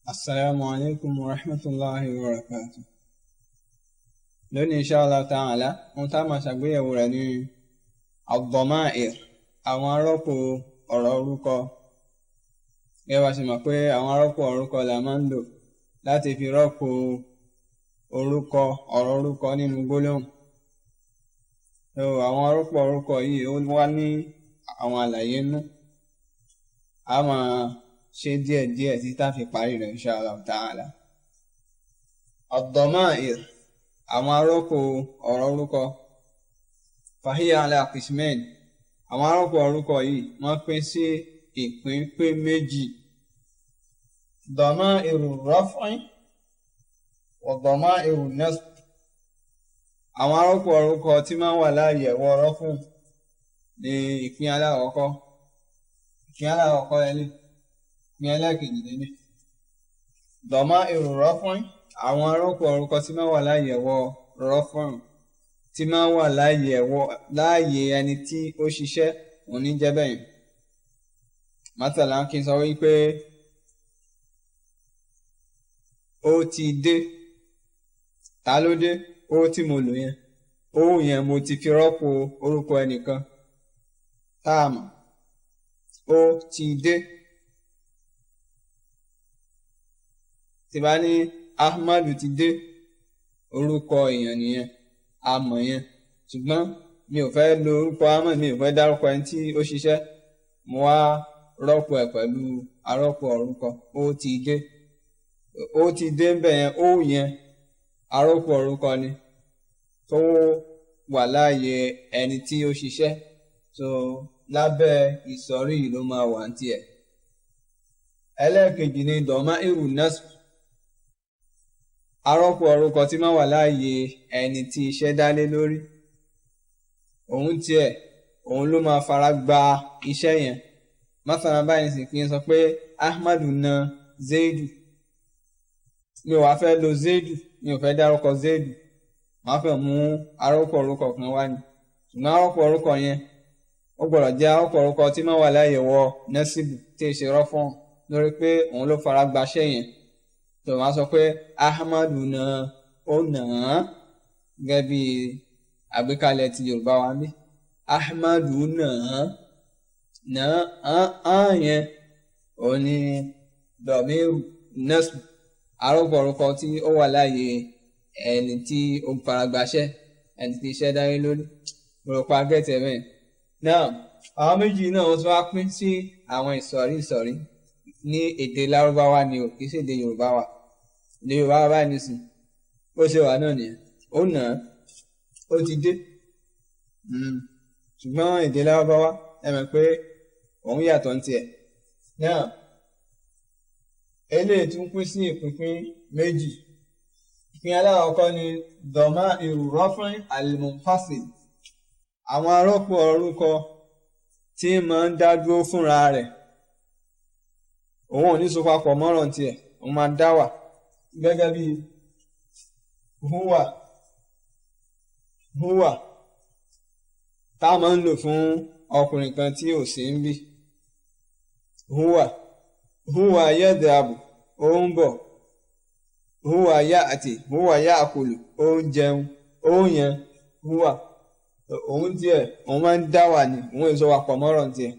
Assalamu alaikum wa rahmatullahi wa barakatuh. Lónìí inshallah ta'ala, ohun tá máa ṣàgbéyẹ̀wò rẹ̀ ní ad-dama'ir, àwọn arọ́pò ọ̀rọ̀ orúkọ. Gẹ́gẹ́ bá ṣe mọ̀ pé àwọn arọ́pò orúkọ la máa ń lò láti fi rọ́pò orúkọ ọ̀rọ̀ orúkọ nínú gbólóhùn. Àwọn arọ́pò orúkọ yìí ó wá ní àwọn àlàyé nú. A máa ṣe díẹ̀díẹ̀ tí tá fi parí rẹ̀ inshallah ta'ala. Ad-dama'ir, àwọn arọ́pò ọ̀rọ̀ orúkọ. Fahiya ala qismain, àwọn arọ́pò orúkọ yìí wọ́n pín sí ìpín méjì. Dama'iru raf'i wa dama'iru nasb. Àwọn arọ́pò orúkọ tí máa ń wà láàyè ẹ̀wọ̀ rọ́fù ní ìpín alákọ̀ọ́kọ́. Ìpín alákọ̀ọ́kọ́ ẹlẹ́. Ìpín ẹlẹ́kejì lélẹ̀. Dama'iru raf'i, àwọn arọ́pò orúkọ tí máa ń wà láàyè ẹ̀wọ̀ rọ́fù, tí máa ń wà láàyè ẹni tí ó ṣiṣẹ́ òní jẹ́ bẹ́yìn. Mátàlá kí n sọ wípé ó ti dé. Ta ló dé? Ó tí mo lò yẹn. Ó yẹn mo ti fi rọ́pò orúkọ ẹnìkan. Táàmù. Ó ti dé. Tí bá ní Ahmadu ti dé, orúkọ èèyàn nìyẹn. A mọ̀ yẹn. Ṣùgbọ́n mi ò fẹ́ lo orúkọ Ahmad, mi ò fẹ́ dárúkọ ẹni tí ó ṣiṣẹ́. Mo wá rọ́pò ẹ̀ pẹ̀lú arọ́pò orúkọ. Ó ti dé. Ó ti dé ń bẹ̀ yẹn. Ó yẹn arọ́pò orúkọ ni tó wà láàyè ẹni tí ó ṣiṣẹ́. So lábẹ́ ìsọ̀rí yìí ló máa wà ní tiẹ̀. Ẹlẹ́ẹ̀kejì ni dama'iru nasb, arọ́pò orúkọ tí máa wà láàyè ẹni tí iṣẹ́ dálé lórí. Òun ló máa fara gba iṣẹ́ yẹn. Mátàlá báyìí sì kí n sọ pé Ahmadu na Zaidu. Mi ò wá fẹ́ lo Zaidu, mi ò fẹ́ dárúkọ Zaidu. Màá fẹ́ mú arọ́pò orúkọ kan wá ní. Ṣùgbọ́n arọ́pò orúkọ yẹn ó gbọ́dọ̀ jẹ́ arọ́pò orúkọ tí máa wà láàyè wọ nasibu tí ì ṣe rọ́fọ́n lórí pé òun ló fara gba iṣẹ́ yẹn. Tó máa sọ pé Ahmadu na ó nà án gẹ́gẹ́ bí àgbékalẹ̀ ti Yorùbá wa ní. Ahmadu nà án yẹn òun ni damiru nasb, arọ́pò orúkọ tí ó wà láàyè ẹni tí ó fara gba iṣẹ́, ẹni tí iṣẹ́ dárí lórí. Òrùpa gẹ́tẹ̀ bẹ́ẹ̀. Náà àwọn méjì náà wọ́n tún wá pín sí àwọn ìsọ̀rí ní èdè Lárúbáwá ni ò kì í ṣe èdè Yorùbá wa. Èdè Yorùbá wa báyìí nísìn bó ṣe wà náà nìyẹn. Ó nà án, ó ti dé. Ṣùgbọ́n èdè Lárúbáwá ẹ mọ̀ pé òun yàtọ̀ ní tiẹ̀. Náà eléyìí tún pín sí ìpín méjì. Ìpín alákọ̀ọ́kọ́ ni dama'iru raf'i al-munfasil, àwọn arọ́pò orúkọ tí máa ń dá dúró fúnra rẹ̀. Òun ò ní so papọ̀ mọ́rọ̀ tiẹ̀, òun máa dá wà. Gẹ́gẹ́ bí huwa tá máa ń lò fún ọkùnrin kan tí ò sí ń bí. Huwa yadhabu, ó ń bọ̀. Huwa ya'ti, huwa ya'kulu, ó ń jẹun. Ó yẹn huwa. Òun tiẹ̀ òun máa ń dá wà ní, òun èso wà pọ̀ mọ́rọ̀ tiẹ̀.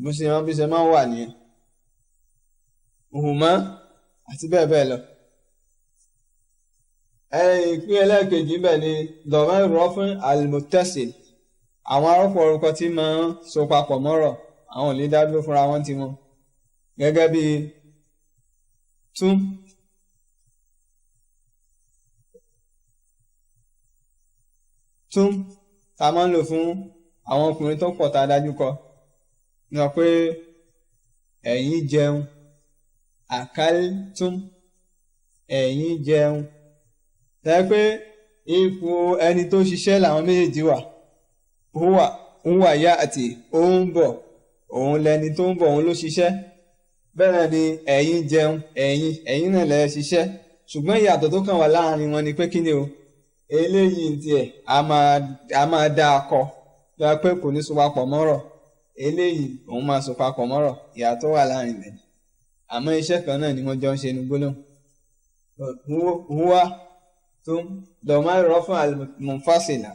Bí ṣe máa ń wà nìyẹn. Huma àti bẹ́ẹ̀ bẹ́ẹ̀ lọ. Ìpín ẹlẹ́ẹ̀kejì bẹ́ẹ̀ ni dama'iru raf'i al-muttasil, àwọn arọ́pò orúkọ tí máa ń so papọ̀ mọ́rọ̀, àwọn ò lè dá dúró fúnra wọn ti wọn. Gẹ́gẹ́ bí tum ta máa ń lò fún àwọn ọkùnrin tó pọ̀ tá a dájú kọ. Ní wọ́n pé ẹ̀yin jẹun. Akaltum, ẹ̀yin jẹun. Tẹ́ pé ipò ẹni tó ṣiṣẹ́ làwọn méjèèjì wà. Huwa ya'ti, ó ń bọ̀. Òun lẹni tó ń bọ̀, òun ló ṣiṣẹ́. Bẹ́ẹ̀ ni ẹ̀yin jẹun, ẹ̀yin náà lẹ ṣiṣẹ́. Ṣùgbọ́n ìyàtọ̀ tó kàn wà láàrin wọn ni pé kí ni o? Eléyìí tiẹ̀ a máa dá akọ. Bí a pé kò ní so papọ̀ mọ́rọ̀. Eléyìí òun máa so papọ̀ mọ́rọ̀. Ìyàtọ̀ wà láàrin rẹ̀. àmọ́ iṣẹ́ kan náà ni wọ́n jọ ń ṣe ní gbólóhùn. huwa tún dọ̀máìrù rọ́fún al-munfasila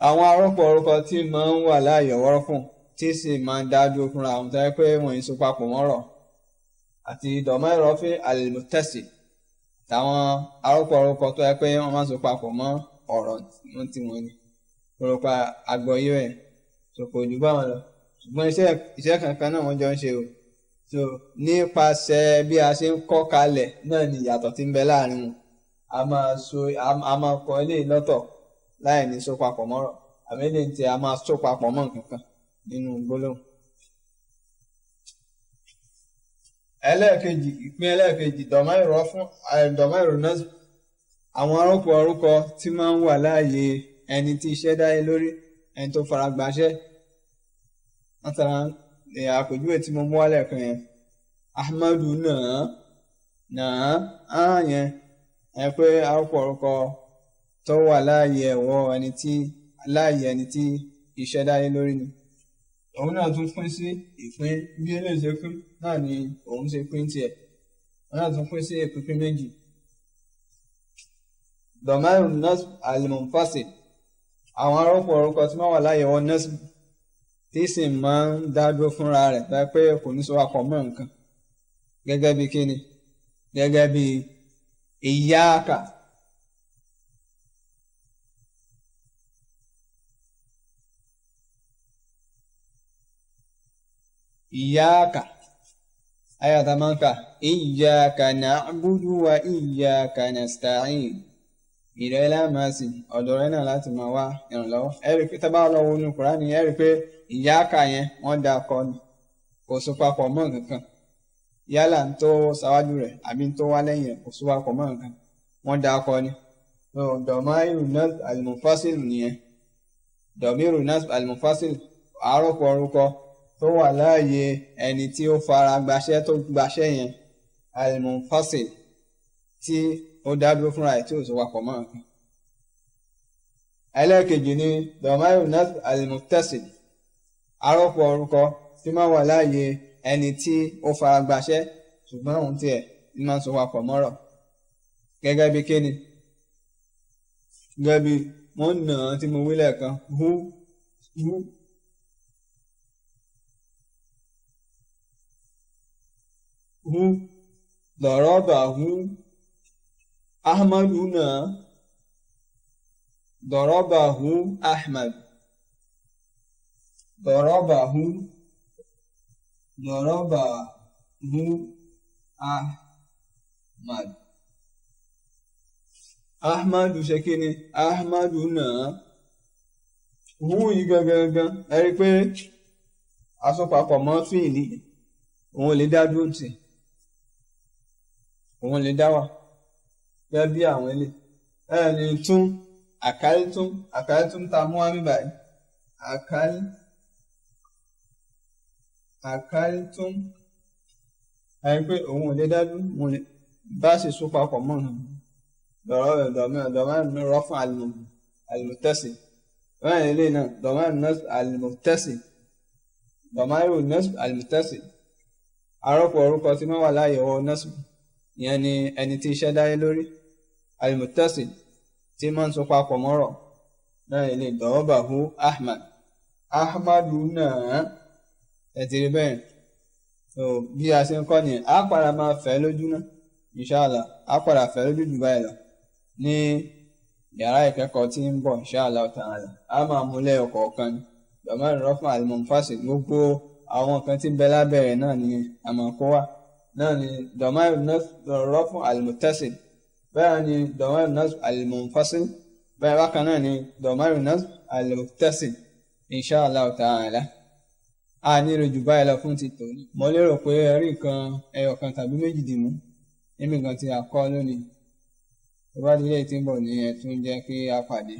àwọn arọ́pò orúkọ tí máa ń wà láàyè wọ́rọ́fún tí sì máa ń dájú fúnra àwọn tó yẹ pé wọ́n ń so papọ̀ mọ́rọ̀ àti dọ̀máìrù rọ́fún al-muttasil táwọn arọ́pò orúkọ tó yẹ pé wọ́n máa ń so papọ̀ mọ́ ọ̀rọ̀ tí wọ́n ní orúkọ àgbọ̀yé rẹ̀ sòkò jù báwọn lọ ṣùgbọ́n iṣẹ́ kankan náà wọ́n jọ ń ṣe o so nípasẹ̀ bí a ṣe ń kọ́ kalẹ̀ náà ni ìyàtọ̀ tí ń bẹ láàrin wọn a máa kọ eléyìí lọ́tọ̀ láì ní so papọ̀ mọ́rọ̀ àmì eléyìí tí a máa so papọ̀ mọ́ nǹkan kan nínú gbólóhùn. ìpín ẹlẹ́ẹ̀kejì dọ̀máìrù fún dọ̀máìrù nasb àwọn arọ́pò orúkọ tí máa ń wà láàyè ẹni tí iṣẹ́ dáyé lórí ẹni tó fara gbàṣẹ́ látara àpèjúwe tí mo mú wálẹ̀ kan yẹn ahmadu náà yẹn ẹ pé arọ́pò orúkọ tó wà láàyè ẹ̀wọ̀ ẹni tí iṣẹ́ dáyé lórí ni òun náà tún pín sí ìpín bí eléyìí ṣe pín náà ni òun ṣe pín tiẹ̀ òun náà tún pín sí ìpín méjì. dọ̀máìrù nasb al-munfasil àwọn arọ́pò orúkọ tí wọ́n wà láàyè wọn nasb tí sì máa ń dádúró fúnra rẹ̀ tó pé kò ní so papọ̀ mọ́ nǹkan gẹ́gẹ́ bí kíni gẹ́gẹ́ bí iyyaka iyyaka ayata manka iyyaka na'budu wa iyyaka nasta'in ìrẹ́lá máa sì ọ̀dọ̀ rẹ̀ náà láti máa wá ìrànlọ́wọ́ ẹ̀rí pé tábà lọ́wọ́ inú Kùránì ẹ̀rí pé iyyaka yẹn wọ́n dá akọ ni kò so papọ̀ mọ́ nǹkan yálà ń tó ṣáwájú rẹ̀ àbí ń tó wá lẹ́yìn rẹ̀ kò so papọ̀ mọ́ nǹkan wọ́n dá akọ ni. dọ̀máìrù nasb al-munfasil nìyẹn dọ̀míìrù nasb al-munfasil àrọ́pò orúkọ tó wà láàyè ẹni tí ó fara gbaṣẹ́ tó gbaṣẹ́ yẹn al-munfasil tí ó dádúró fúnra ẹ̀ tí ò so papọ̀ mọ́ nǹkan. ẹlẹ́ẹ̀kejì ni dọ̀máìrù nasb al-muttasil arọ́pò orúkọ tí máa wà láàyè ẹni tí ó fara gbaṣẹ́ ṣùgbọ́n òun tiẹ̀ ní máa so papọ̀ mọ́rọ̀ gẹ́gẹ́ bí kíni gẹ́gẹ́ bí wọ́n nà án tí mo wí lẹ́ẹ̀kan hu dọ̀rọ́bàhu ahmadu náà dọ̀rọ́bàhu ahmad dọ̀rọ́bàhu ahmad ahmadu ṣe kí ni ahmadu náà hu yìí gangan ẹ rí pé asopapọ̀ mọ́ fíìlì òun lè dá dúró tì òun lè dá wà gẹ́gẹ́ bí àwọn ilé ẹni tún àkàrí tún ta mú wá mi báyìí àkàrí tún ẹni pé òun ò lè dá dúró òun lè bá sì so papọ̀ mọ́ dọ̀máìrù rọ́fún al-muttasil báyìí ilé náà dọ̀máìrù nasb al-muttasil dọ̀máìrù nasb al-muttasil arọ́pò orúkọ tí wọ́n wà láàyè ọwọ́ nasb ìyẹn ni ẹni tí iṣẹ́ dáyé lórí al-muttasil tí máa ń so papọ̀ mọ́rọ̀ náà ilé dọ̀rọ́bàhu ahmadu náà ẹ ti rí bẹ́ẹ̀ bí a ṣe ń kọ́ nìyẹn á padà máa fẹ́ lójú náà inshallah á padà fẹ́ lójú jù báyìí lọ ní yàrá ìkẹ́kọ̀ọ́ tí ń bọ̀ inshallah ta'ala á máa mú lẹ́yọ̀ kọ̀ọ̀kan ni dọ̀máìrù rọ́fún al-munfasil gbogbo àwọn nǹkan tí ń bẹ lábẹ́rẹ̀ náà ni àmọ́ kó wà náà ni dọ̀máìrù rọ́fún al-muttasil bẹ́ẹ̀ ni dọ̀máìrù nasb al-munfasil bẹ́ẹ̀ bákan náà ni dọ̀máìrù nasb al-muttasil inshallah ta'ala a nílò jù báyìí lọ fún ti tòní. mo lérò pé ẹ rí nǹkan ẹyọ kan tàbí méjì dìmú níbi nǹkan tí a kọ́ lónìí tó bá di ilé tí ń bọ̀ ní ẹ tún jẹ́ kí a pàdé.